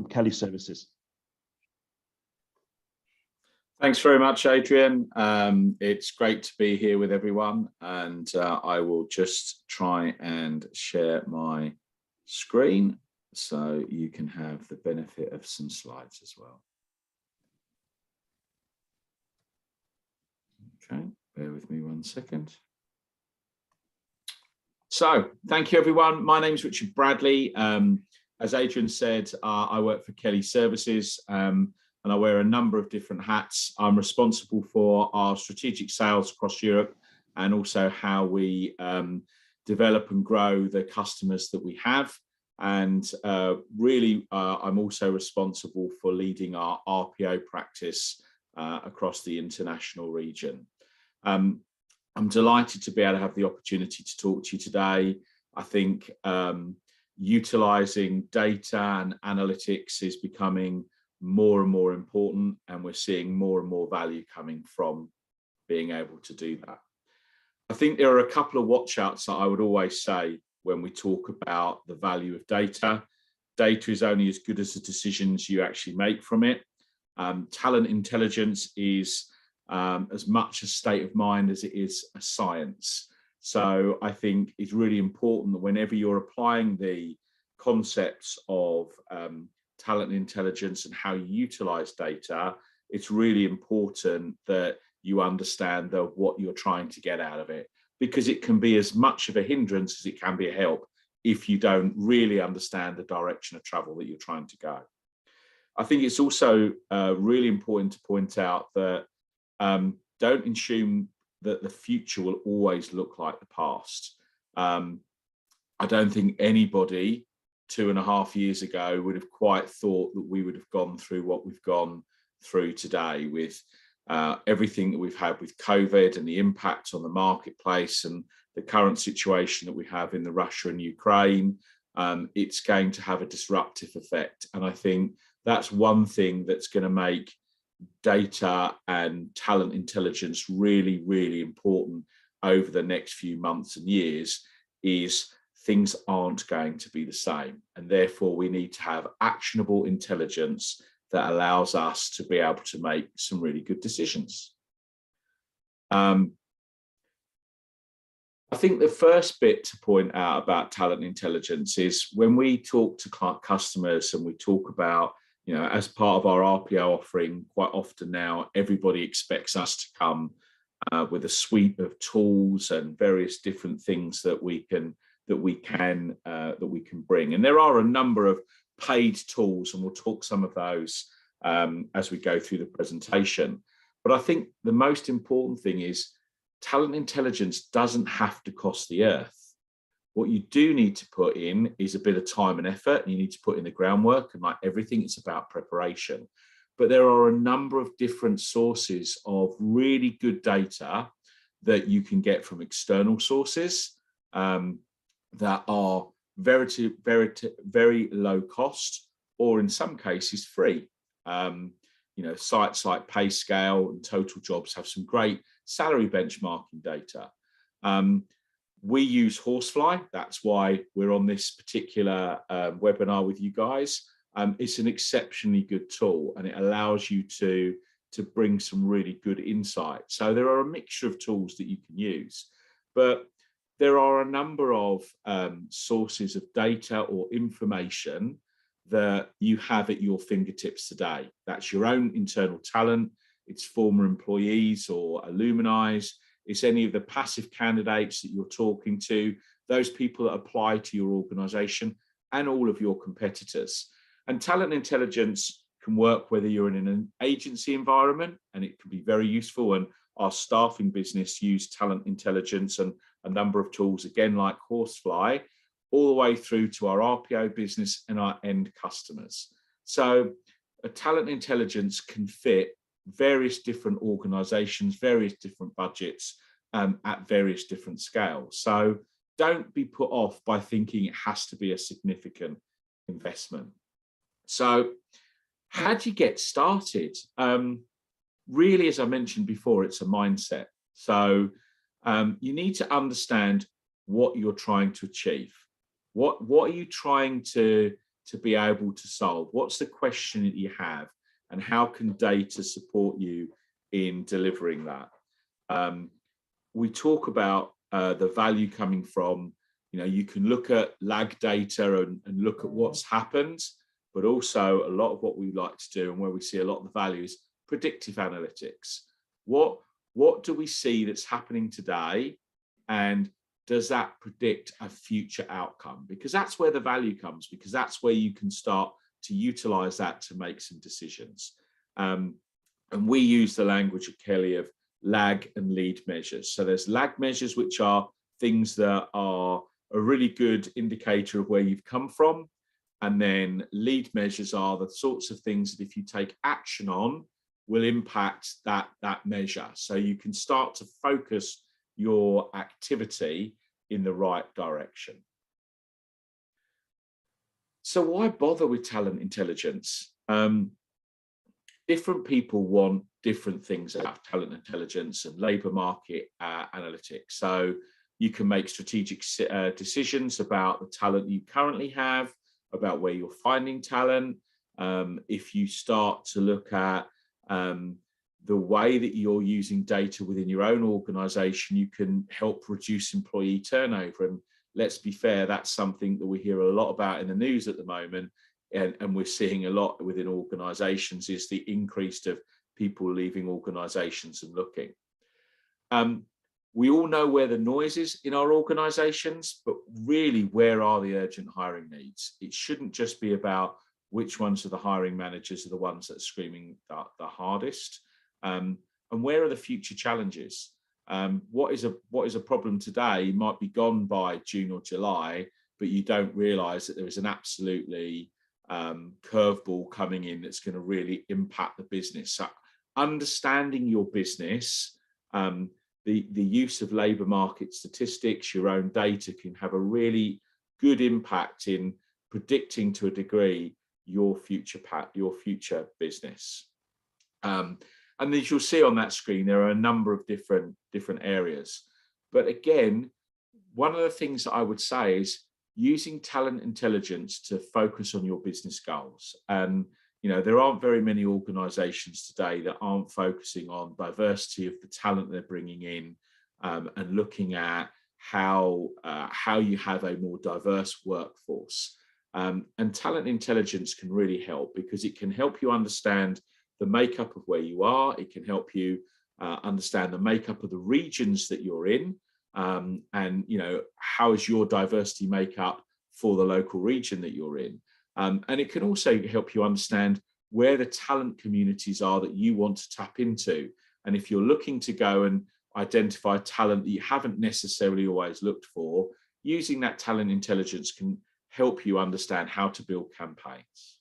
Kelly Services. Thanks very much, Adrian. It's great to be here with everyone, and I will just try and share my screen so you can have the benefit of some slides as well. Okay, bear with me 1 second. So, thank you, everyone. My name is Richard Bradley. As Adrian said, I work for Kelly Services, and I wear a number of different hats. I'm responsible for our strategic sales across Europe and also how we develop and grow the customers that we have. And really, I'm also responsible for leading our RPO practice across the international region. I'm delighted to be able to have the opportunity to talk to you today. I think utilising data and analytics is becoming more and more important, and we're seeing more and more value coming from being able to do that. I think there are a couple of watch outs that I would always say when we talk about the value of data. Data is only as good as the decisions you actually make from it. Talent intelligence is as much a state of mind as it is a science. So I think it's really important that whenever you're applying the concepts of talent intelligence and how you utilize data, it's really important that you understand what you're trying to get out of it, because it can be as much of a hindrance as it can be a help if you don't really understand the direction of travel that you're trying to go. I think it's also really important to point out that don't assume that the future will always look like the past. I don't think anybody 2.5 years ago would have quite thought that we would have gone through what we've gone through today with everything that we've had with COVID and the impact on the marketplace and the current situation that we have in the Russia and Ukraine. It's going to have a disruptive effect. And I think that's one thing that's going to make data and talent intelligence really, really important over the next few months and years, is things aren't going to be the same. And therefore we need to have actionable intelligence that allows us to be able to make some really good decisions. I think the first bit to point out about talent intelligence is when we talk to customers and we talk about, you know, as part of our RPO offering, quite often now everybody expects us to come with a suite of tools and various different things that we can bring. And there are a number of paid tools, and we'll talk some of those as we go through the presentation. But I think the most important thing is talent intelligence doesn't have to cost the earth. What you do need to put in is a bit of time and effort, and you need to put in the groundwork, and like everything, it's about preparation. But there are a number of different sources of really good data that you can get from external sources that are very low cost, or in some cases free. You know, sites like PayScale and Total Jobs have some great salary benchmarking data. We use Horsefly. That's why we're on this particular webinar with you guys. It's an exceptionally good tool, and it allows you to bring some really good insight. So there are a mixture of tools that you can use, but there are a number of sources of data or information that you have at your fingertips today. That's your own internal talent, it's former employees or alumni, it's any of the passive candidates that you're talking to, those people that apply to your organization, and all of your competitors. And talent intelligence can work whether you're in an agency environment, and it can be very useful. And our staffing business use talent intelligence and a number of tools, again, like Horsefly, all the way through to our RPO business and our end customers. So a talent intelligence can fit various different organizations, various different budgets at various different scales. So don't be put off by thinking it has to be a significant investment. So how do you get started? Really, as I mentioned before, it's a mindset. So you need to understand what you're trying to achieve. What are you trying to to be able to solve? What's the question that you have, and how can data support you in delivering that? We talk about the value coming from, you can look at lag data and look at what's happened, but also a lot of what we like to do and where we see a lot of the value is predictive analytics. What do we see that's happening today, and does that predict a future outcome? Because that's where the value comes, because that's where you can start to utilize that to make some decisions. And we use the language at Kelly of lag and lead measures. So there's lag measures, which are things that are a really good indicator of where you've come from. And then lead measures are the sorts of things that if you take action on will impact that measure. So you can start to focus your activity in the right direction. So why bother with talent intelligence? Different people want different things about talent intelligence and labour market analytics. So you can make strategic decisions about the talent you currently have, about where you're finding talent. If you start to look at the way that you're using data within your own organisation, you can help reduce employee turnover. And let's be fair, that's something that we hear a lot about in the news at the moment. And we're seeing a lot within organisations is the increase of people leaving organisations and looking. We all know where the noise is in our organisations, but really, where are the urgent hiring needs? It shouldn't just be about which ones of the hiring managers are the ones that are screaming the hardest, and where are the future challenges? What is a problem today might be gone by June or July, but you don't realise that there is an absolutely curveball coming in that's going to really impact the business. So understanding your business, the use of labour market statistics, your own data can have a really good impact in predicting to a degree your future business. And as you'll see on that screen, there are a number of different areas. But again, one of the things that I would say is using talent intelligence to focus on your business goals. And there aren't very many organisations today that aren't focusing on diversity of the talent they're bringing in, and looking at how you have a more diverse workforce. And talent intelligence can really help, because it can help you understand the makeup of where you are. It can help you understand the makeup of the regions that you're in, and how is your diversity makeup for the local region that you're in. And it can also help you understand where the talent communities are that you want to tap into. And if you're looking to go and identify talent that you haven't necessarily always looked for, using that talent intelligence can help you understand how to build campaigns.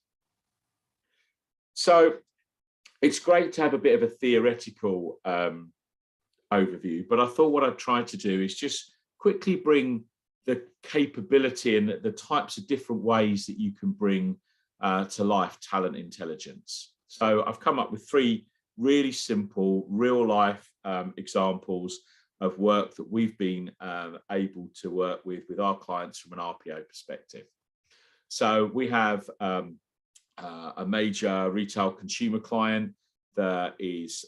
So it's great to have a bit of a theoretical overview, but I thought what I'd try to do is just quickly bring the capability and the types of different ways that you can bring to life talent intelligence. So I've come up with 3 really simple real life examples of work that we've been able to work with our clients from an RPO perspective. So we have a major retail consumer client that is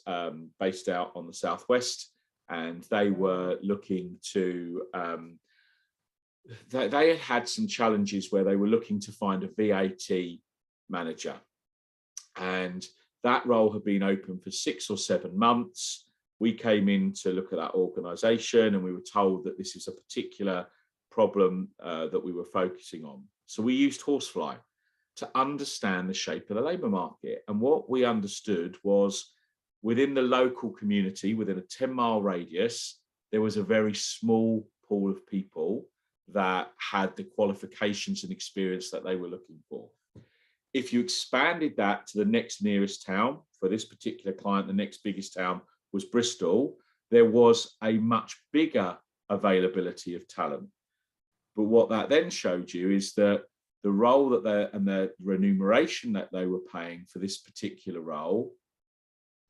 based out on the southwest, and they were looking to they had some challenges where they were looking to find a VAT manager, and that role had been open for 6 or 7 months. We came in to look at that organisation, and we were told that this is a particular problem that we were focusing on. So we used Horsefly to understand the shape of the labour market. And what we understood was, within the local community, within a 10-mile radius, there was a very small pool of people that had the qualifications and experience that they were looking for. If you expanded that to the next nearest town, for this particular client, the next biggest town was Bristol, there was a much bigger availability of talent. But what that then showed you is that the role that the remuneration that they were paying for this particular role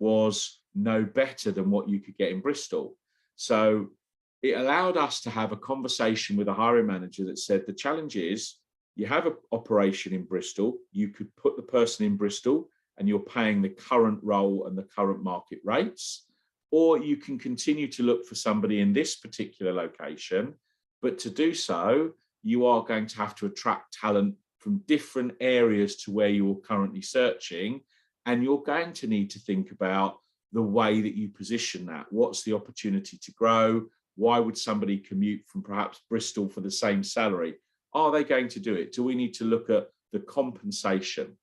was no better than what you could get in Bristol. So it allowed us to have a conversation with a hiring manager that said, the challenge is you have an operation in Bristol, you could put the person in Bristol and you're paying the current role and the current market rates, or you can continue to look for somebody in this particular location, but to do so, you are going to have to attract talent from different areas to where you're currently searching, and you're going to need to think about the way that you position that. What's the opportunity to grow? Why would somebody commute from perhaps Bristol for the same salary? Are they going to do it? Do we need to look at the compensation?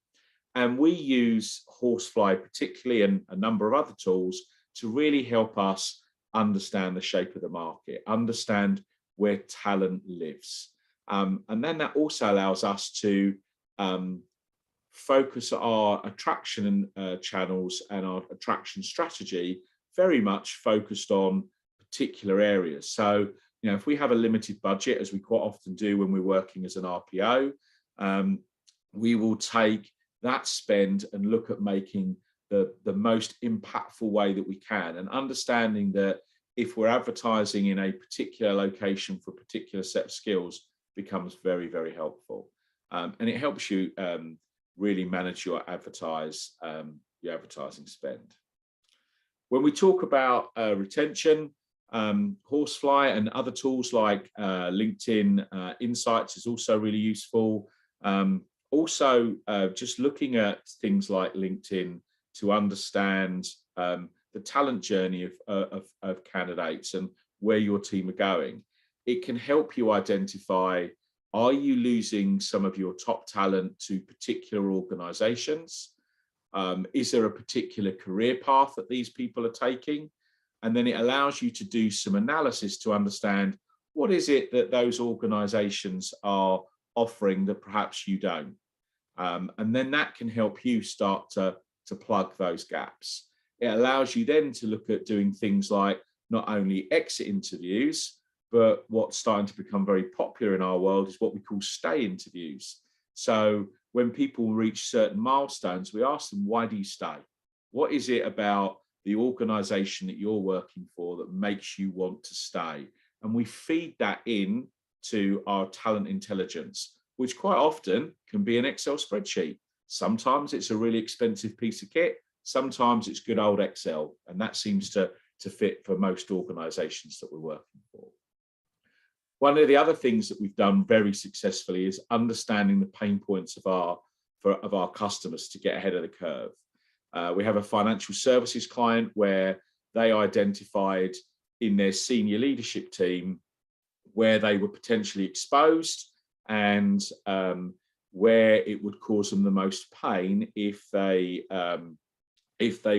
And we use Horsefly particularly, and a number of other tools, to really help us understand the shape of the market, understand where talent lives. And then that also allows us to focus our attraction channels and our attraction strategy very much focused on particular areas. So, if we have a limited budget, as we quite often do when we're working as an RPO, we will take that spend and look at making the most impactful way that we can, and understanding that if we're advertising in a particular location for a particular set of skills becomes very, very helpful. And it helps you really manage your advertising spend. When we talk about retention, Horsefly and other tools like LinkedIn Insights is also really useful. Also, just looking at things like LinkedIn to understand the talent journey of candidates and where your team are going. It can help you identify, are you losing some of your top talent to particular organizations? Is there a particular career path that these people are taking? And then it allows you to do some analysis to understand, what is it that those organizations are offering that perhaps you don't? And then that can help you start to plug those gaps. It allows you then to look at doing things like not only exit interviews, but what's starting to become very popular in our world is what we call stay interviews. So when people reach certain milestones, we ask them, why do you stay? What is it about the organization that you're working for that makes you want to stay? And we feed that in to our talent intelligence, which quite often can be an Excel spreadsheet. Sometimes it's a really expensive piece of kit. Sometimes it's good old Excel. And that seems to fit for most organizations that we're working for. One of the other things that we've done very successfully is understanding the pain points of our customers to get ahead of the curve. We have a financial services client where they identified in their senior leadership team where they were potentially exposed and where it would cause them the most pain if they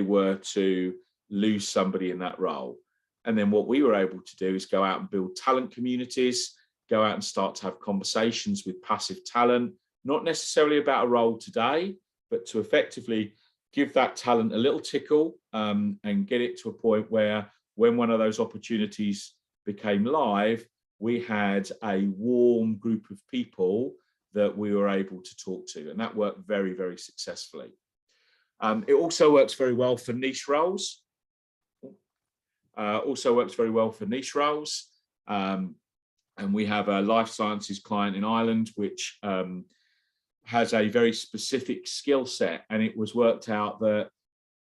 were to lose somebody in that role. And then what we were able to do is go out and build talent communities, go out and start to have conversations with passive talent, not necessarily about a role today, but to effectively give that talent a little tickle and get it to a point where when one of those opportunities became live, we had a warm group of people that we were able to talk to. And that worked very, very successfully. It also works very well for niche roles. And we have a life sciences client in Ireland, which has a very specific skill set. And it was worked out that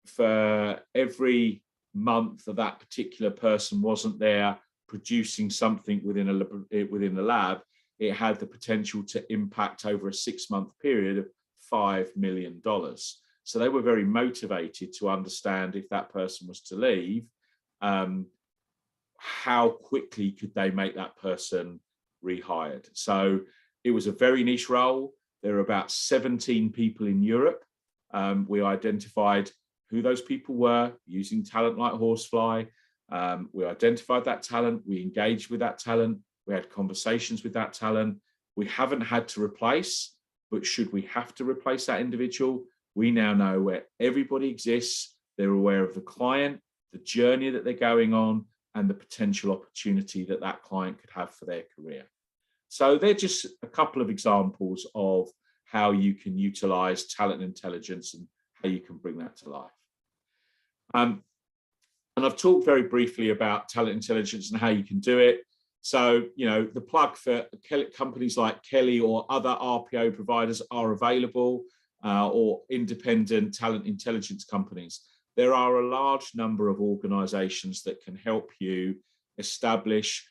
for every month that particular person wasn't there producing something within the lab, it had the potential to impact over a 6-month period of $5 million. So they were very motivated to understand if that person was to leave, how quickly could they make that person rehired. So it was a very niche role. There are about 17 people in Europe. We identified who those people were using talent like Horsefly. We identified that talent. We engaged with that talent. We had conversations with that talent. We haven't had to replace, but should we have to replace that individual, we now know where everybody exists. They're aware of the client, the journey that they're going on, and the potential opportunity that that client could have for their career. So they're just a couple of examples of how you can utilize talent intelligence and how you can bring that to life. And I've talked very briefly about talent intelligence and how you can do it. So, the plug for companies like Kelly or other RPO providers are available, or independent talent intelligence companies. There are a large number of organizations that can help you establish,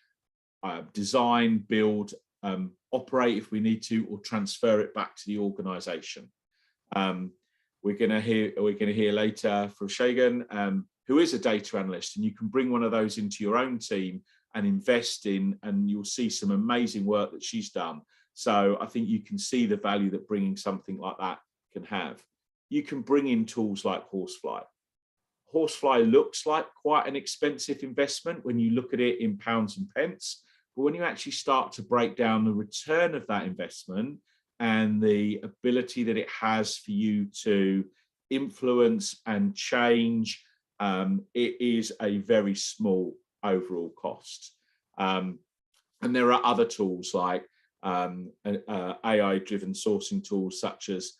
design, build, operate if we need to, or transfer it back to the organization. We're going to hear later from Shagun, who is a data analyst, and you can bring one of those into your own team and invest in, and you'll see some amazing work that she's done. So I think you can see the value that bringing something like that can have. You can bring in tools like Horsefly. Horsefly looks like quite an expensive investment when you look at it in pounds and pence, but when you actually start to break down the return of that investment and the ability that it has for you to influence and change, it is a very small overall cost. And there are other tools like AI-driven sourcing tools such as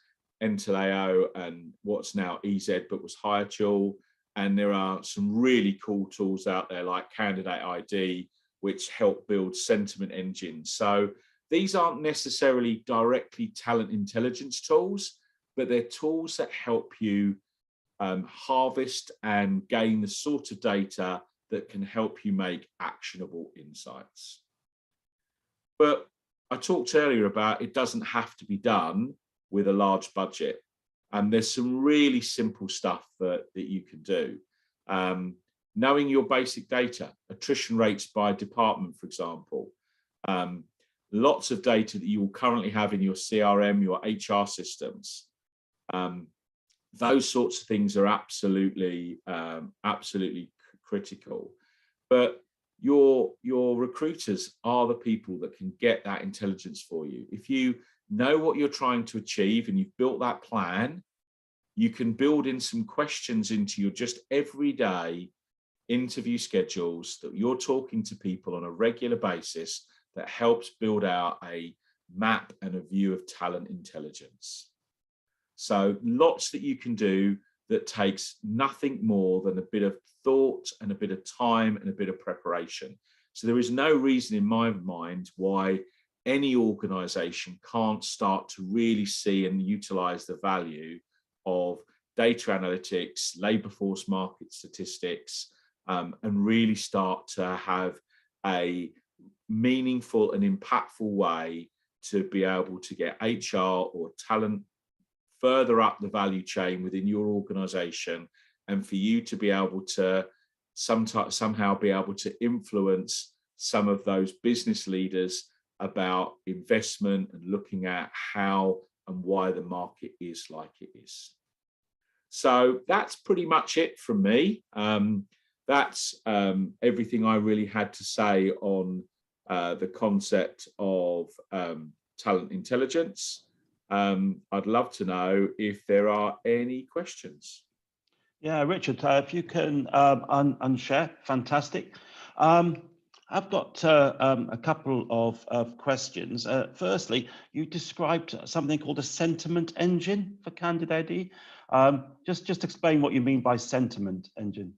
Entaleo and what's now EZ but was Hiretual. And there are some really cool tools out there like Candidate ID, which help build sentiment engines. So these aren't necessarily directly talent intelligence tools, but they're tools that help you harvest and gain the sort of data that can help you make actionable insights. But I talked earlier about it doesn't have to be done with a large budget. And there's some really simple stuff that you can do. Knowing your basic data, attrition rates by department, for example. Lots of data that you will currently have in your CRM, your HR systems. Those sorts of things are absolutely critical. But your recruiters are the people that can get that intelligence for you. If you know what you're trying to achieve and you've built that plan, you can build in some questions into your just everyday interview schedules that you're talking to people on a regular basis that helps build out a map and a view of talent intelligence. So lots that you can do that takes nothing more than a bit of thought and a bit of time and a bit of preparation. So there is no reason in my mind why any organization can't start to really see and utilize the value of data analytics, labor force market statistics, and really start to have a meaningful and impactful way to be able to get HR or talent further up the value chain within your organization, and for you to be able to somehow be able to influence some of those business leaders about investment and looking at how and why the market is like it is. So that's pretty much it from me. That's everything I really had to say on the concept of talent intelligence. I'd love to know if there are any questions. Yeah, Richard, if you can unshare, fantastic. I've got a couple of questions. Firstly, you described something called a sentiment engine for Candidate ID. Just explain what you mean by sentiment engine.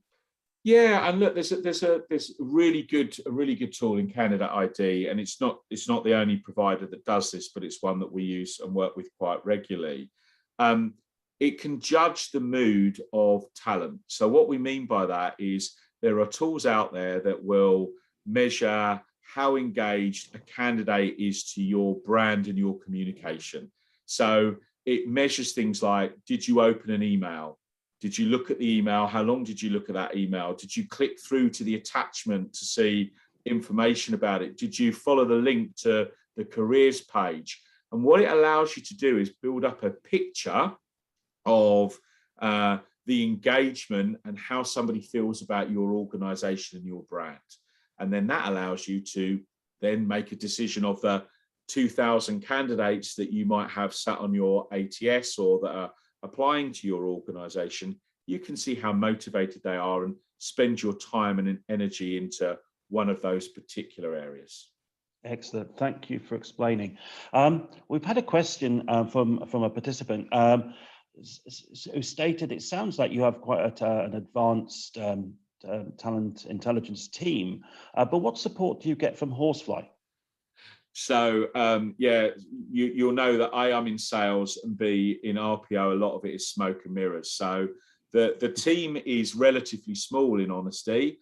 Yeah, and look, there's a really good tool in Candidate ID, and it's not the only provider that does this, but it's one that we use and work with quite regularly. It can judge the mood of talent. So what we mean by that is there are tools out there that will measure how engaged a candidate is to your brand and your communication. So it measures things like, did you open an email? Did you look at the email? How long did you look at that email? Did you click through to the attachment to see information about it? Did you follow the link to the careers page? And what it allows you to do is build up a picture of the engagement and how somebody feels about your organization and your brand. And then that allows you to then make a decision of the 2,000 candidates that you might have sat on your ATS or that are applying to your organization. You can see how motivated they are and spend your time and energy into one of those particular areas. Excellent. Thank you for explaining. We've had a question from a participant who stated it sounds like you have quite an advanced talent intelligence team. But what support do you get from Horsefly? So yeah, you'll know that A, I'm in sales, and B, in RPO, a lot of it is smoke and mirrors. So the team is relatively small, in honesty.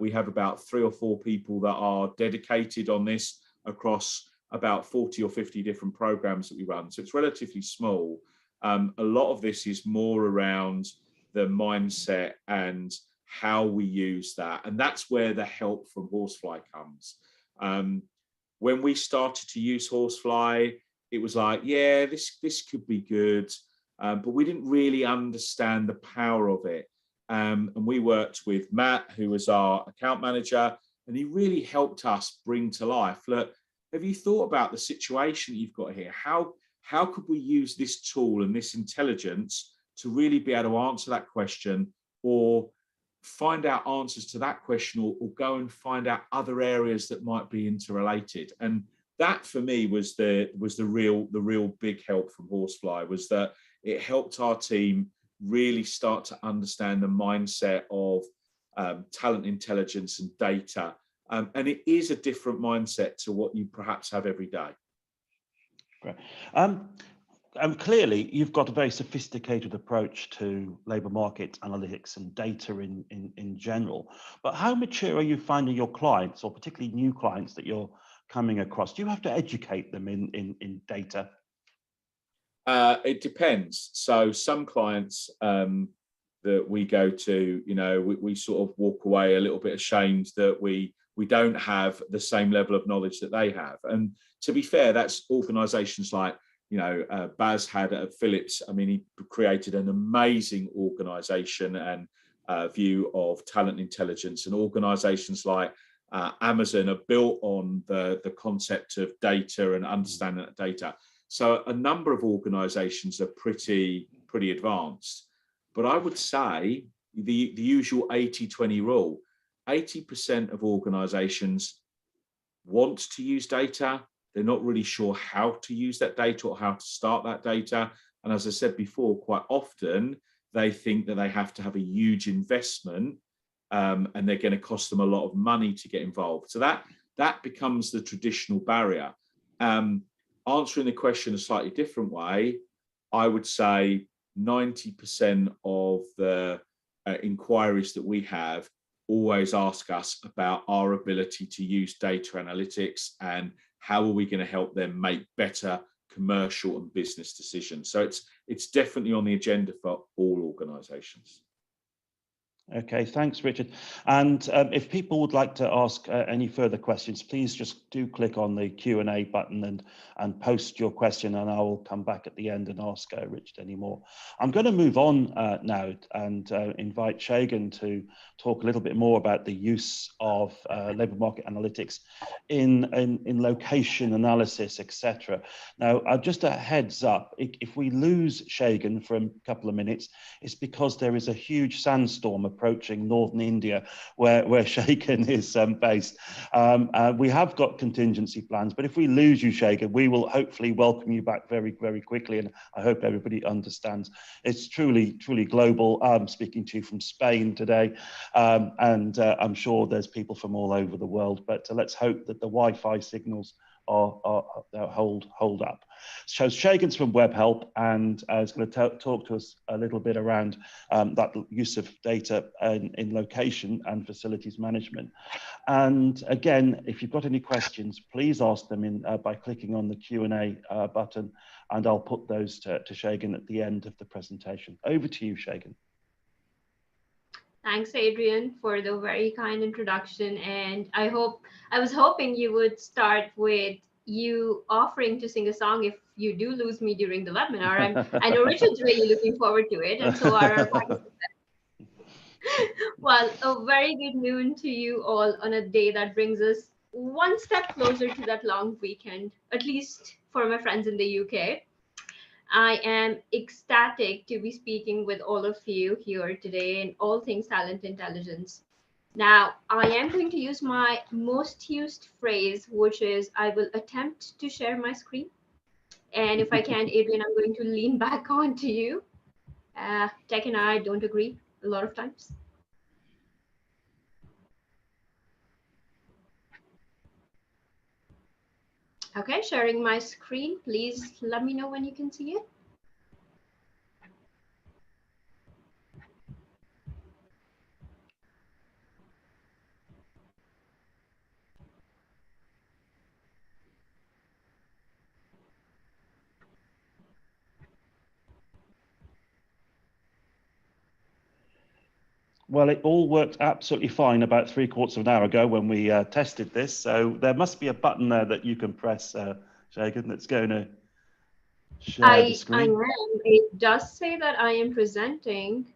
We have about 3 or 4 people that are dedicated on this across about 40 or 50 different programs that we run. So it's relatively small. A lot of this is more around the mindset and how we use that. And that's where the help from Horsefly comes. When we started to use Horsefly, it was like, yeah, this could be good. But we didn't really understand the power of it. And we worked with Matt, who was our account manager, and he really helped us bring to life, look, have you thought about the situation you've got here? How could we use this tool and this intelligence to really be able to answer that question, or find out answers to that question, or go and find out other areas that might be interrelated? And that for me was the real big help from Horsefly, was that it helped our team really start to understand the mindset of talent intelligence and data. And it is a different mindset to what you perhaps have every day. Great. Clearly, you've got a very sophisticated approach to labour market analytics and data in general. But how mature are you finding your clients, or particularly new clients that you're coming across? Do you have to educate them in data? It depends. So some clients that we go to, we sort of walk away a little bit ashamed that we don't have the same level of knowledge that they have. And to be fair, that's organisations like, Baz had at Philips. I mean, he created an amazing organisation and view of talent intelligence, and organisations like Amazon are built on the concept of data and understanding that data. So a number of organisations are pretty advanced. But I would say the usual 80-20 rule, 80% of organisations want to use data. They're not really sure how to use that data or how to start that data. And as I said before, quite often they think that they have to have a huge investment and they're going to cost them a lot of money to get involved. So that becomes the traditional barrier. Answering the question a slightly different way, I would say 90% of the inquiries that we have always ask us about our ability to use data analytics and how are we going to help them make better commercial and business decisions. So it's definitely on the agenda for all organisations. Okay, thanks, Richard. And if people would like to ask any further questions, please just do click on the Q&A button and post your question, and I will come back at the end and ask Richard any more. I'm going to move on now and invite Shagun to talk a little bit more about the use of labour market analytics in location analysis, etc. Now, just a heads up, if we lose Shagun for a couple of minutes, it's because there is a huge sandstorm approaching northern India where Shagun is based. We have got contingency plans, but if we lose you, Shagun, we will hopefully welcome you back very, very quickly, and I hope everybody understands. It's truly global. I'm speaking to you from Spain today, and I'm sure there's people from all over the world, but let's hope that the Wi-Fi signals hold up. So Shagun's from Webhelp and is going to talk to us a little bit around that use of data in location and facilities management. And again, if you've got any questions, please ask them by clicking on the Q&A button, and I'll put those to Shagun at the end of the presentation. Over to you, Shagun. Thanks, Adrian, for the very kind introduction. And I was hoping you would start with you offering to sing a song if you do lose me during the webinar. I know Richard's really looking forward to it, and so are our participants. Well, a very good noon to you all on a day that brings us one step closer to that long weekend, at least for my friends in the UK. I am ecstatic to be speaking with all of you here today in all things talent intelligence. Now, I am going to use my most used phrase, which is I will attempt to share my screen. And if I can't, Adrian, I'm going to lean back onto you. Tech and I don't agree a lot of times. Okay, sharing my screen. Please let me know when you can see it. Well, it all worked absolutely fine about 3/4 of an hour ago when we tested this. So there must be a button there that you can press, Shagun, that's going to share the I screen. am. It does say that I am presenting.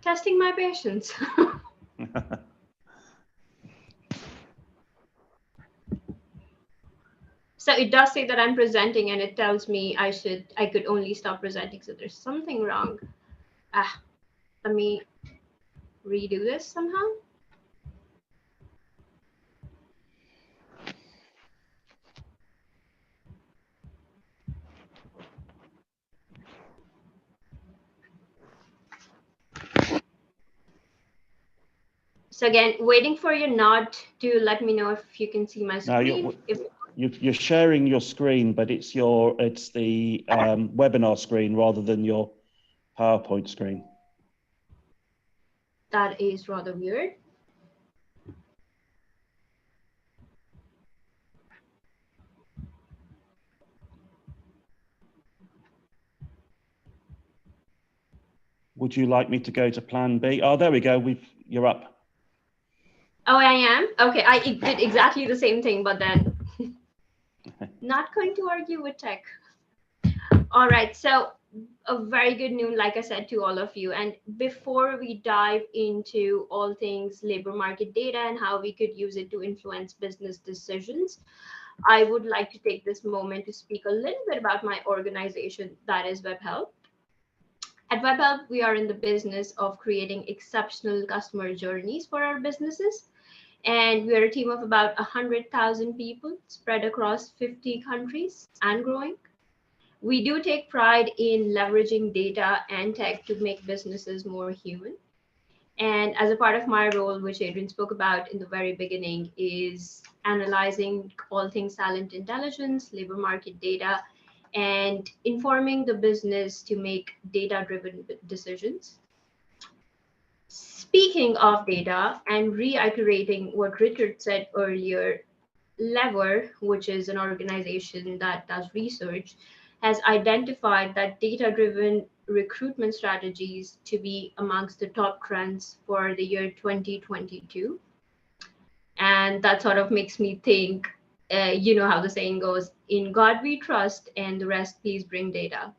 Testing my patience. So it does say that I'm presenting, and it tells me I could only stop presenting. So there's something wrong. Let me redo this somehow. So again, waiting for your nod to let me know if you can see my screen. You're sharing your screen, but it's the webinar screen rather than your PowerPoint screen. That is rather weird. Would you like me to go to plan B? Oh, there we go. You're up. Oh, I am? Okay, I did exactly the same thing, but then not going to argue with tech. All right, so a very good noon, like I said, to all of you. And before we dive into all things labor market data and how we could use it to influence business decisions, I would like to take this moment to speak a little bit about my organization, that is Webhelp. At Webhelp, we are in the business of creating exceptional customer journeys for our businesses. And we are a team of about 100,000 people spread across 50 countries and growing. We do take pride in leveraging data and tech to make businesses more human. And as a part of my role, which Adrian spoke about in the very beginning, is analyzing all things talent intelligence, labor market data, and informing the business to make data-driven decisions. Speaking of data and reiterating what Richard said earlier, Lever, which is an organization that does research, has identified that data-driven recruitment strategies to be amongst the top trends for the year 2022. And that sort of makes me think, you know how the saying goes, in God we trust, and the rest please bring data.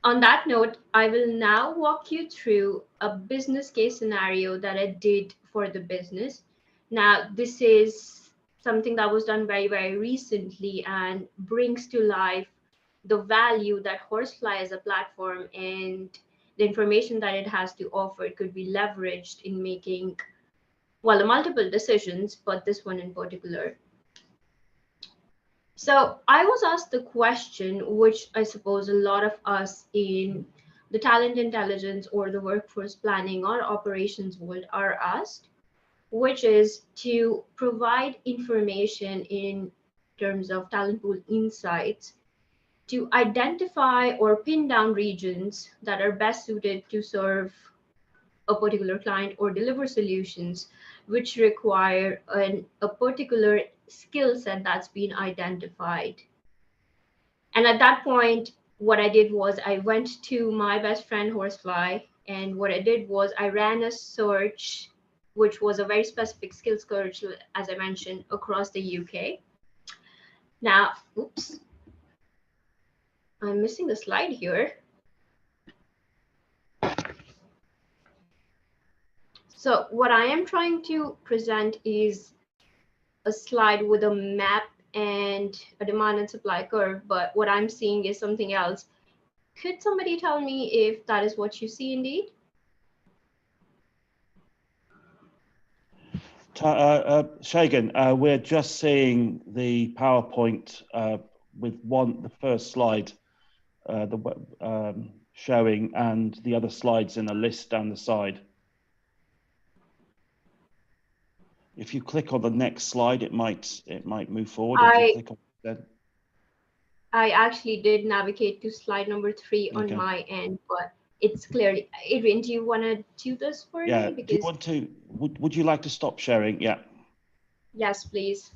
On that note, I will now walk you through a business case scenario that I did for the business. Now, this is something that was done very, very recently and brings to life the value that Horsefly as a platform and the information that it has to offer could be leveraged in making, well, multiple decisions, but this one in particular. So I was asked the question, which I suppose a lot of us in the talent intelligence or the workforce planning or operations world are asked, which is to provide information in terms of talent pool insights to identify or pin down regions that are best suited to serve a particular client or deliver solutions which require a particular skill set that's been identified. And at that point, what I did was I went to my best friend Horsefly, and what I did was I ran a search, which was a very specific skill search, as I mentioned, across the UK. Now, oops, I'm missing the slide here. So what I am trying to present is a slide with a map and a demand and supply curve, but what I'm seeing is something else. Could somebody tell me if that is what you see indeed? Shagun, we're just seeing the PowerPoint with the first slide showing, and the other slides in a list down the side. if you click on the next slide, it might move forward. If you click on that. I actually did navigate to slide number 3 on Okay. my end, but it's clearly, Adrian, do you want to do this for me? Because Do you want to, would you like to stop sharing? Yeah. Yes, please.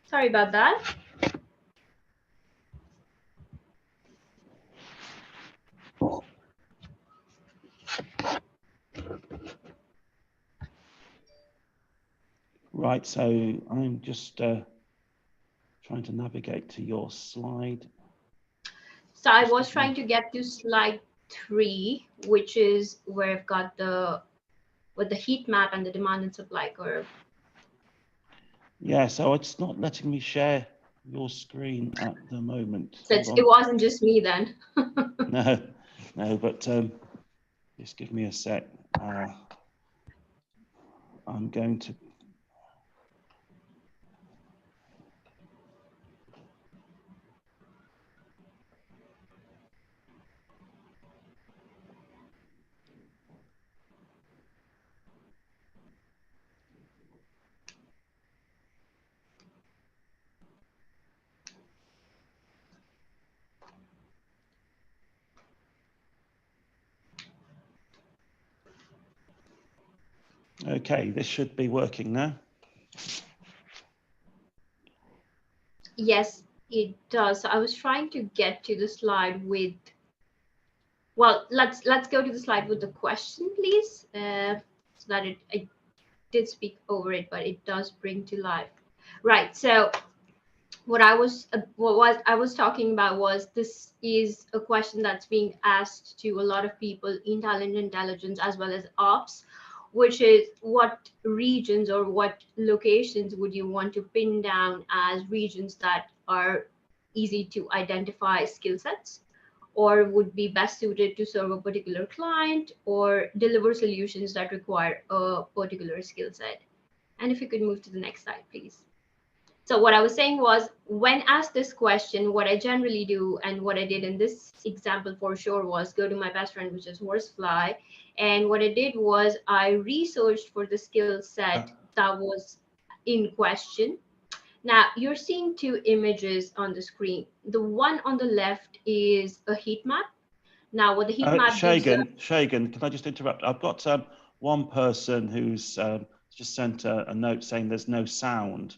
Sorry about that. Right, so I'm just trying to navigate to your slide. So I was trying to get to slide 3, which is where I've got with the heat map and the demand and supply curve. Yeah, so it's not letting me share your screen at the moment. So it wasn't just me then. No, but just give me a sec. I'm going to. Okay, this should be working now. Yes, it does. So I was trying to get to the slide with, well, let's go to the slide with the question, please. So that I did speak over it, but it does bring to life. Right. So what I was talking about was, this is a question that's being asked to a lot of people in talent intelligence as well as ops, which is, what regions or what locations would you want to pin down as regions that are easy to identify skill sets, or would be best suited to serve a particular client or deliver solutions that require a particular skill set? And if you could move to the next slide, please. So what I was saying was, when asked this question, what I generally do, and what I did in this example for sure, was go to my best friend, which is Horsefly. And what I did was I researched for the skill set that was in question. Now you're seeing 2 images on the screen. The one on the left is a heat map. Now what the heat map Shagun, can I just interrupt? I've got one person who's just sent a note saying there's no sound.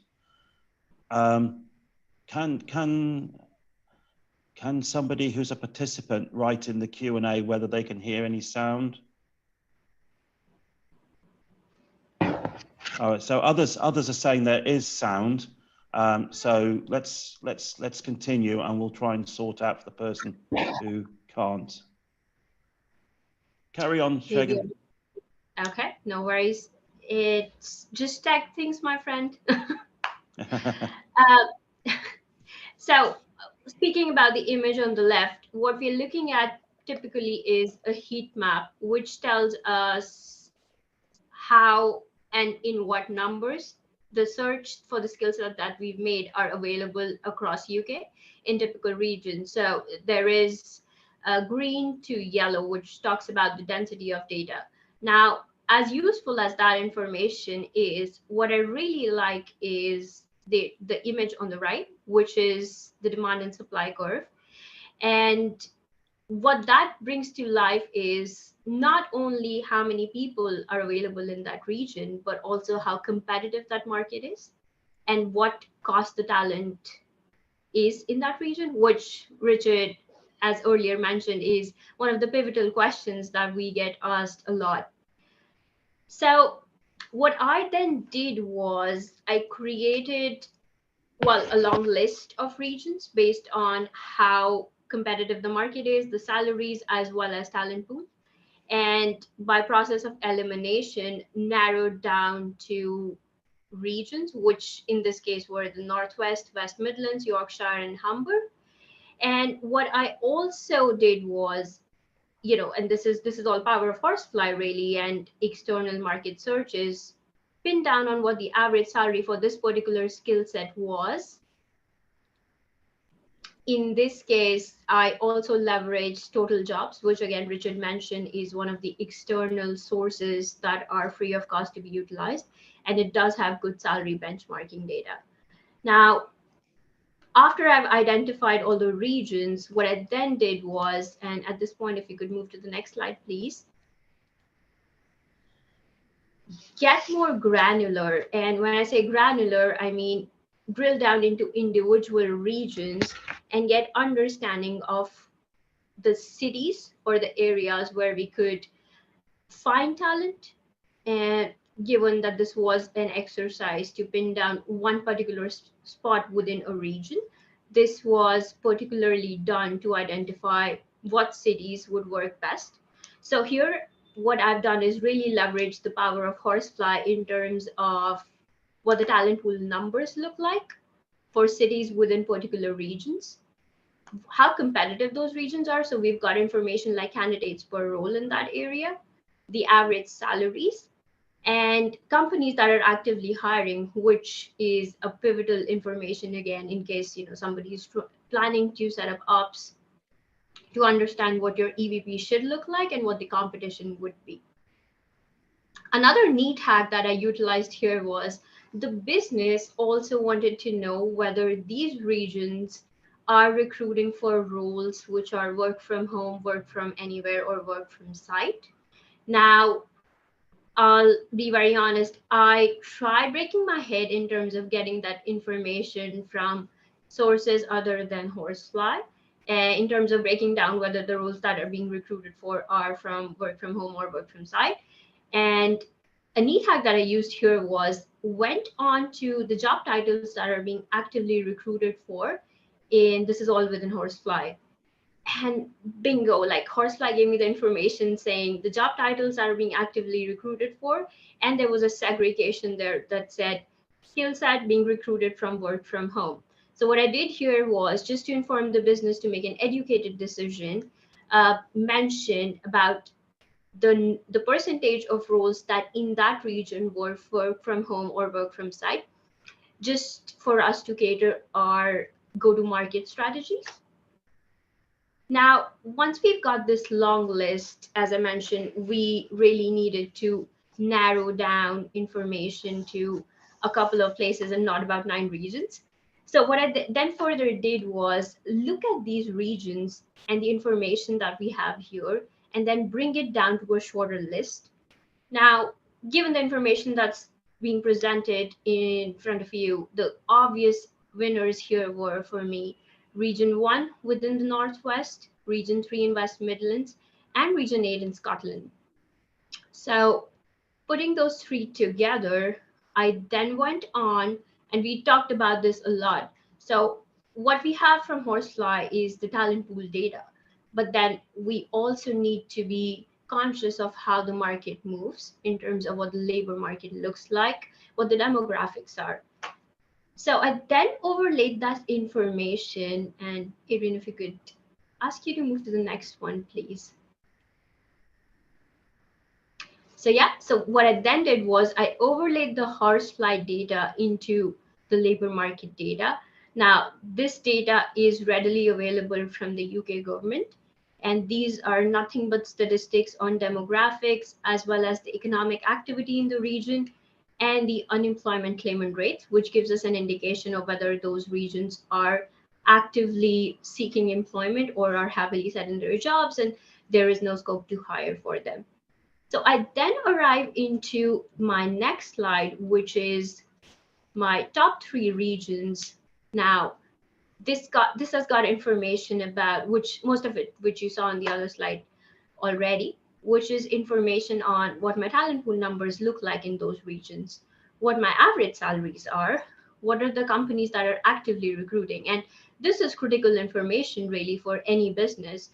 Can somebody who's a participant write in the Q&A whether they can hear any sound? All right, so others are saying there is sound. So let's continue, and we'll try and sort out for the person who can't. Carry on, Shagun. Okay, no worries. It's just tech things, my friend. So speaking about the image on the left, what we're looking at typically is a heat map, which tells us how and in what numbers the search for the skill set that we've made are available across UK in typical regions. So there is green to yellow, which talks about the density of data. Now, as useful as that information is, what I really like is the image on the right, which is the demand and supply curve. And what that brings to life is not only how many people are available in that region, but also how competitive that market is and what cost the talent is in that region, which Richard, as earlier mentioned, is one of the pivotal questions that we get asked a lot. So what I then did was I created, well, a long list of regions based on how competitive the market is, the salaries, as well as talent pool. And by process of elimination, narrowed down to regions, which in this case were the Northwest, West Midlands, Yorkshire, and Humber. And what I also did was, and this is all power of Horsefly really, and external market searches, pin down on what the average salary for this particular skill set was, in this case, I also leverage total jobs, which again, Richard mentioned is one of the external sources that are free of cost to be utilized. And it does have good salary benchmarking data. Now, after I've identified all the regions, what I then did was, and at this point, if you could move to the next slide, please, get more granular. And when I say granular, I mean drill down into individual regions and get understanding of the cities or the areas where we could find talent. And given that this was an exercise to pin down one particular spot within a region, this was particularly done to identify what cities would work best. So here, what I've done is really leverage the power of Horsefly in terms of what the talent pool numbers look like for cities within particular regions, how competitive those regions are. So we've got information like candidates per role in that area, the average salaries, and companies that are actively hiring, which is a pivotal information again in case somebody is planning to set up ops, to understand what your EVP should look like and what the competition would be. Another neat hack that I utilized here was the business also wanted to know whether these regions are recruiting for roles which are work from home, work from anywhere, or work from site. Now, I'll be very honest, I tried breaking my head in terms of getting that information from sources other than Horsefly, in terms of breaking down whether the roles that are being recruited for are from work from home or work from site. And a neat hack that I used here was went on to the job titles that are being actively recruited for, and this is all within Horsefly. And bingo, like Horsefly gave me the information saying the job titles are being actively recruited for, and there was a segregation there that said skill set being recruited from work from home. So what I did here was just to inform the business to make an educated decision, mention about the percentage of roles that in that region were work from home or work from site, just for us to cater our go-to-market strategies. Now, once we've got this long list, as I mentioned, we really needed to narrow down information to a couple of places and not about 9 regions. So what I then further did was look at these regions and the information that we have here, and then bring it down to a shorter list. Now, given the information that's being presented in front of you, the obvious winners here were for me Region 1 within the Northwest, Region 3 in West Midlands, and Region 8 in Scotland. So putting those 3 together, I then went on, and we talked about this a lot. So what we have from Horsefly is the talent pool data, but then we also need to be conscious of how the market moves in terms of what the labor market looks like, what the demographics are. So I then overlaid that information, and Adrian, if you could ask you to move to the next one, please. So yeah, so what I then did was I overlaid the Horsefly data into the labor market data. Now, this data is readily available from the UK government, and these are nothing but statistics on demographics, as well as the economic activity in the region and the unemployment claimant rate, which gives us an indication of whether those regions are actively seeking employment or are happily set in their jobs and there is no scope to hire for them. So I then arrive into my next slide, which is my top 3 regions. Now, this has got information about which most of it, which you saw on the other slide already, which is information on what my talent pool numbers look like in those regions, what my average salaries are, what are the companies that are actively recruiting. And this is critical information really for any business,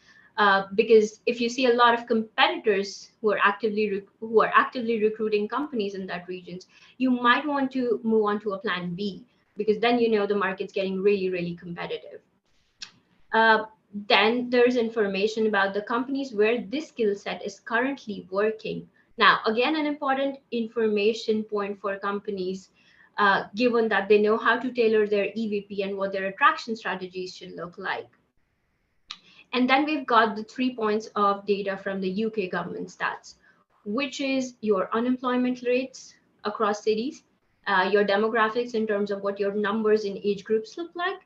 because if you see a lot of competitors who are actively recruiting companies in that regions, you might want to move on to a plan B, because then the market's getting really, really competitive. Then there's information about the companies where this skill set is currently working. Now, again, an important information point for companies given that they know how to tailor their EVP and what their attraction strategies should look like. And then we've got the 3 points of data from the UK government stats, which is your unemployment rates across cities, your demographics in terms of what your numbers in age groups look like,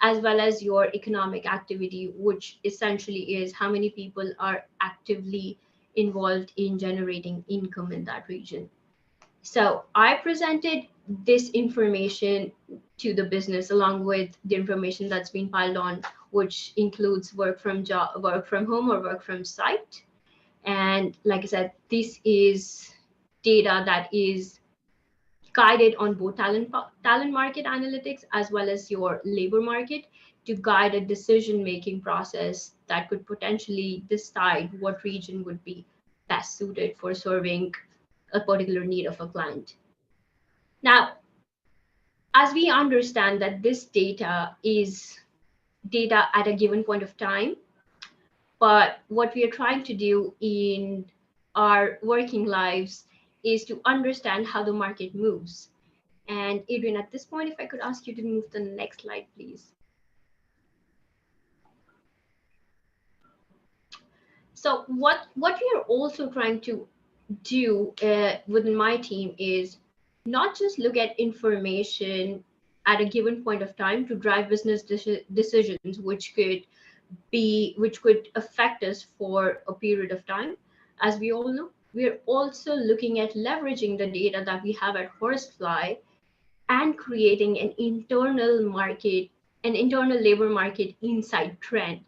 as well as your economic activity, which essentially is how many people are actively involved in generating income in that region. So I presented this information to the business along with the information that's been piled on, which includes work from home or work from site. And like I said, this is data that is guided on both talent market analytics as well as your labor market to guide a decision-making process that could potentially decide what region would be best suited for serving a particular need of a client. Now, as we understand that this data is data at a given point of time, but what we are trying to do in our working lives is to understand how the market moves. And Adrian, at this point, if I could ask you to move to the next slide, please. So what we are also trying to do within my team is not just look at information at a given point of time to drive business decisions, which could affect us for a period of time. As we all know, we're also looking at leveraging the data that we have at Horsefly and creating an internal labor market insight trend.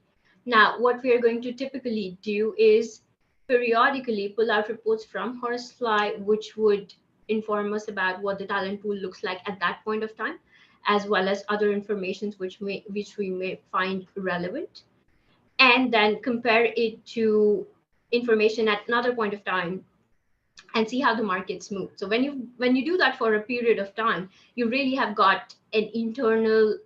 Now, what we are going to typically do is periodically pull out reports from Horsefly, which would inform us about what the talent pool looks like at that point of time, as well as other informations which we may find relevant, and then compare it to information at another point of time and see how the markets move. So when you do that for a period of time, you really have got an internal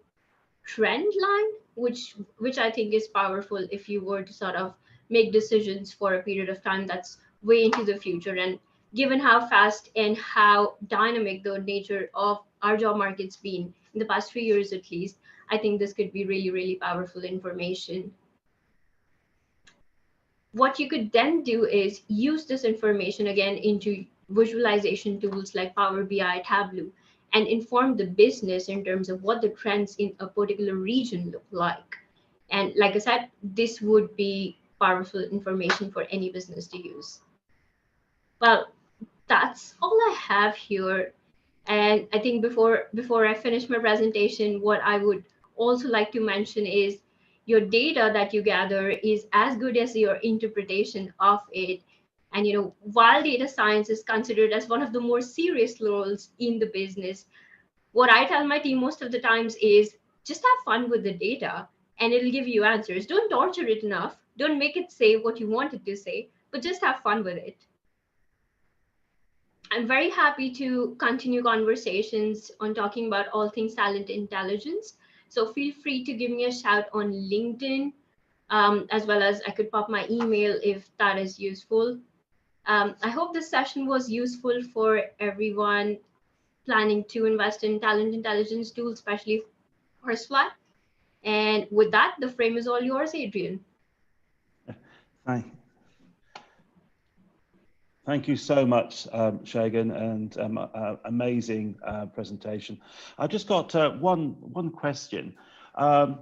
trend line, which I think is powerful if you were to sort of make decisions for a period of time that's way into the future. And given how fast and how dynamic the nature of our job market's been in the past 3 years at least, I think this could be really, really powerful information. What you could then do is use this information again into visualization tools like Power BI, Tableau, and inform the business in terms of what the trends in a particular region look like. And like I said, this would be powerful information for any business to use. Well, that's all I have here. And I think before I finish my presentation, what I would also like to mention is your data that you gather is as good as your interpretation of it. And while data science is considered as one of the more serious roles in the business, what I tell my team most of the times is just have fun with the data and it'll give you answers. Don't torture it enough. Don't make it say what you want it to say, but just have fun with it. I'm very happy to continue conversations on talking about all things talent intelligence. So feel free to give me a shout on LinkedIn, as well as I could pop my email if that is useful. I hope this session was useful for everyone planning to invest in talent intelligence tools, especially Horsefly. And with that, the frame is all yours, Adrian. Thank you so much, Shagun, and amazing presentation. I've just got one question. Do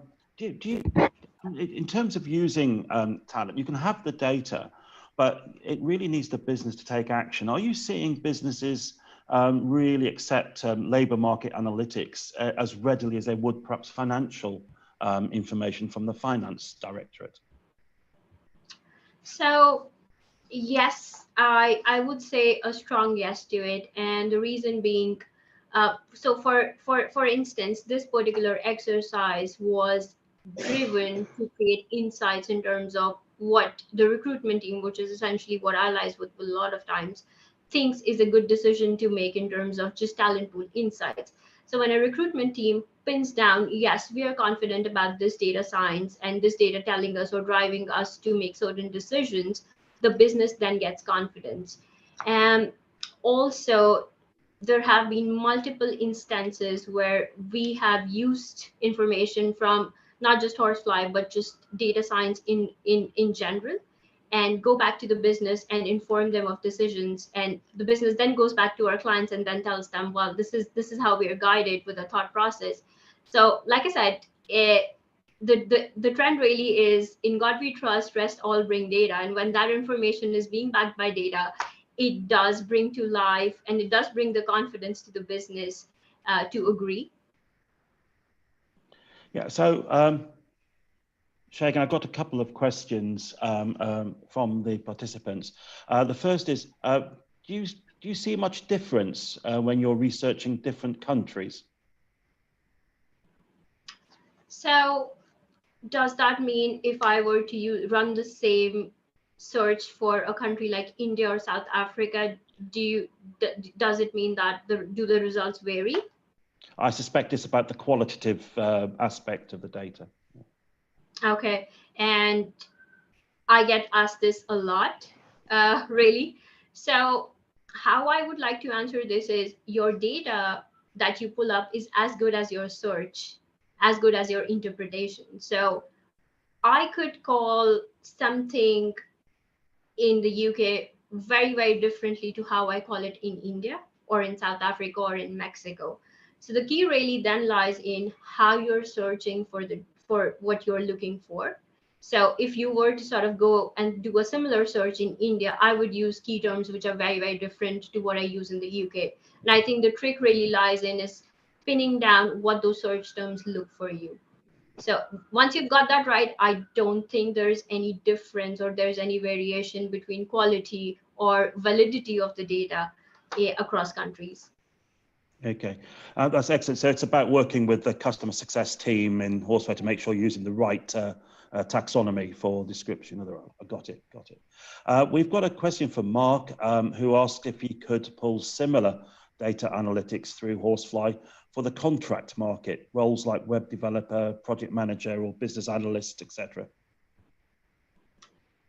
you, in terms of using talent, you can have the data, but it really needs the business to take action. Are you seeing businesses really accept labor market analytics as readily as they would perhaps financial information from the finance directorate? So yes, I would say a strong yes to it, and the reason being, so for instance, this particular exercise was driven to create insights in terms of what the recruitment team, which is essentially what I lies with a lot of times, thinks is a good decision to make in terms of just talent pool insights. So when a recruitment team pins down, yes, we are confident about this data science and this data telling us or driving us to make certain decisions, the business then gets confidence. And also, there have been multiple instances where we have used information from not just Horsefly, but just data science in general, and go back to the business and inform them of decisions. And the business then goes back to our clients and then tells them, well, this is how we are guided with a thought process. So like I said, the trend really is, in God we trust, rest all bring data. And when that information is being backed by data, it does bring to life, and it does bring the confidence to the business to agree. Yeah, so Shagun, I've got a couple of questions from the participants. The first is, do you see much difference when you're researching different countries? So does that mean if I were to run the same search for a country like India or South Africa, does it mean that do the results vary? I suspect it's about the qualitative aspect of the data. Okay, and I get asked this a lot, really. So how I would like to answer this is, your data that you pull up is as good as your search, as good as your interpretation. So I could call something in the UK very, very differently to how I call it in India or in South Africa or in Mexico. So the key really then lies in how you're searching for what you're looking for. So if you were to sort of go and do a similar search in India, I would use key terms which are very, very different to what I use in the UK. And I think the trick really lies in is pinning down what those search terms look for you. So once you've got that right, I don't think there's any difference or there's any variation between quality or validity of the data across countries. Okay, that's excellent. So it's about working with the customer success team in Horsefly to make sure you're using the right taxonomy for description of the role. Got it. We've got a question from Mark, who asked if he could pull similar data analytics through Horsefly for the contract market, roles like web developer, project manager, or business analyst, etc.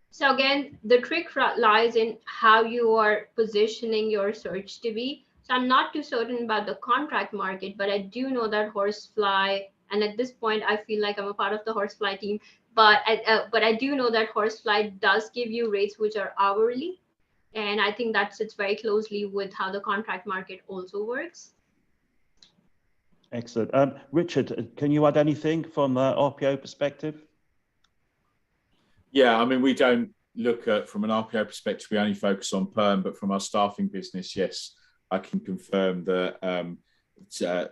So again, the trick lies in how you are positioning your search to be. So I'm not too certain about the contract market, but I do know that Horsefly, and at this point, I feel like I'm a part of the Horsefly team, but I do know that Horsefly does give you rates which are hourly. And I think that sits very closely with how the contract market also works. Excellent. Richard, can you add anything from the RPO perspective? Yeah, I mean, we don't look at, from an RPO perspective, we only focus on perm, but from our staffing business, yes, I can confirm that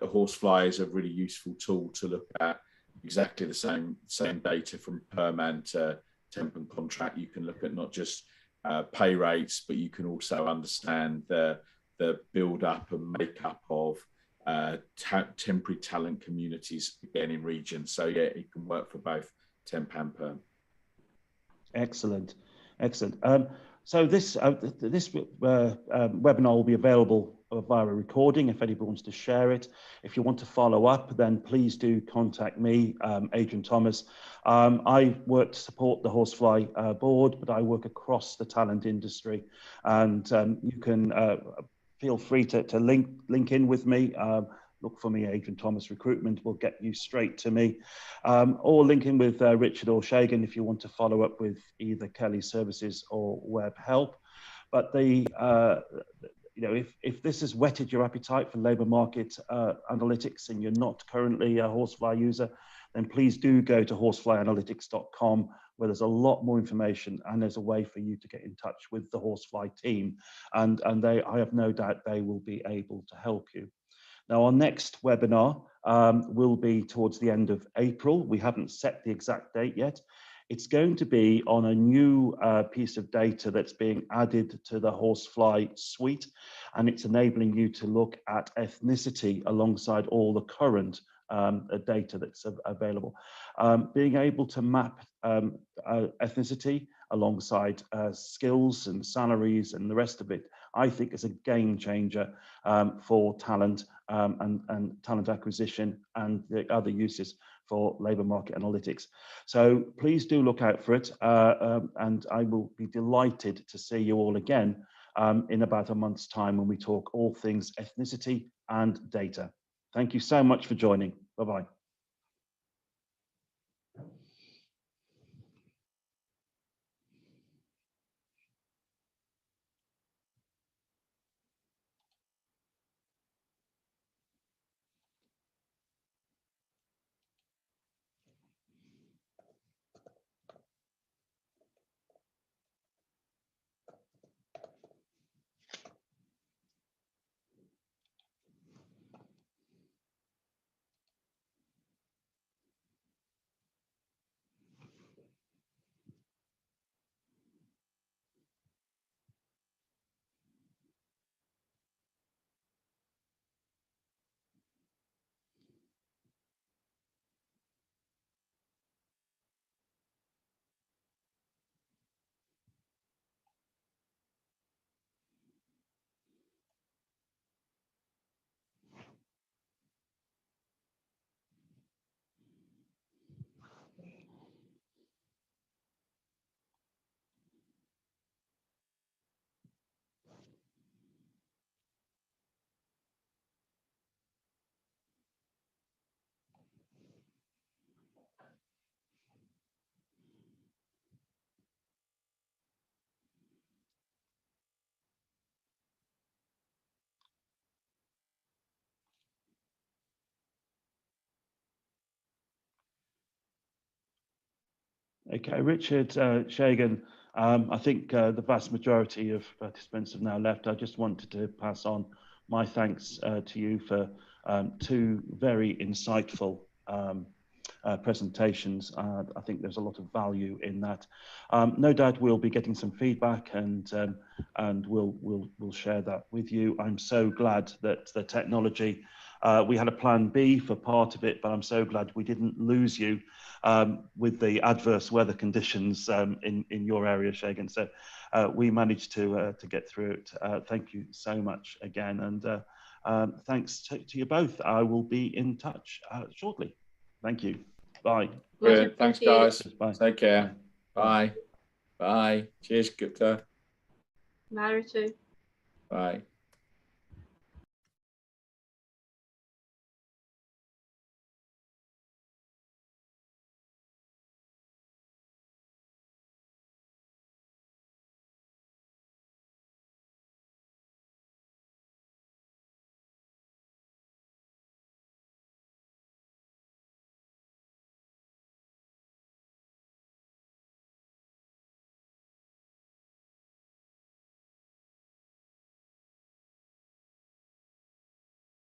Horsefly is a really useful tool to look at exactly the same data from perm and temp and contract. You can look at not just pay rates, but you can also understand the build up and makeup of temporary talent communities, again, in regions. So yeah, it can work for both temp and perm. Excellent. So this webinar will be available via a recording if anybody wants to share it. If you want to follow up, then please do contact me, Adrian Thomas. I work to support the Horsefly board, but I work across the talent industry, and you can feel free to link in with me. Look for me, Adrian Thomas Recruitment will get you straight to me. Or link in with Richard or Shagun if you want to follow up with either Kelly Services or Webhelp. But if this has whetted your appetite for labour market analytics and you're not currently a Horsefly user, then please do go to horseflyanalytics.com, where there's a lot more information and there's a way for you to get in touch with the Horsefly team. And I have no doubt they will be able to help you. Now, our next webinar will be towards the end of April. We haven't set the exact date yet. It's going to be on a new piece of data that's being added to the Horsefly suite, and it's enabling you to look at ethnicity alongside all the current data that's available. Being able to map ethnicity alongside skills and salaries and the rest of it, I think is a game changer for talent and talent acquisition and the other uses for labour market analytics. So please do look out for it, and I will be delighted to see you all again in about a month's time when we talk all things ethnicity and data. Thank you so much for joining. Bye-bye. Okay, Richard, Shagun, I think the vast majority of participants have now left. I just wanted to pass on my thanks to you for two very insightful presentations. I think there's a lot of value in that. No doubt we'll be getting some feedback, and we'll share that with you. I'm so glad that the technology, we had a plan B for part of it, but I'm so glad we didn't lose you with the adverse weather conditions in your area, Shagun. So we managed to get through it. Thank you so much again, and thanks to you both. I will be in touch shortly. Thank you. Bye. Good. Thanks, guys. Bye. Take care. Bye. Bye. Cheers, Gupta. Bye, Richard. Bye.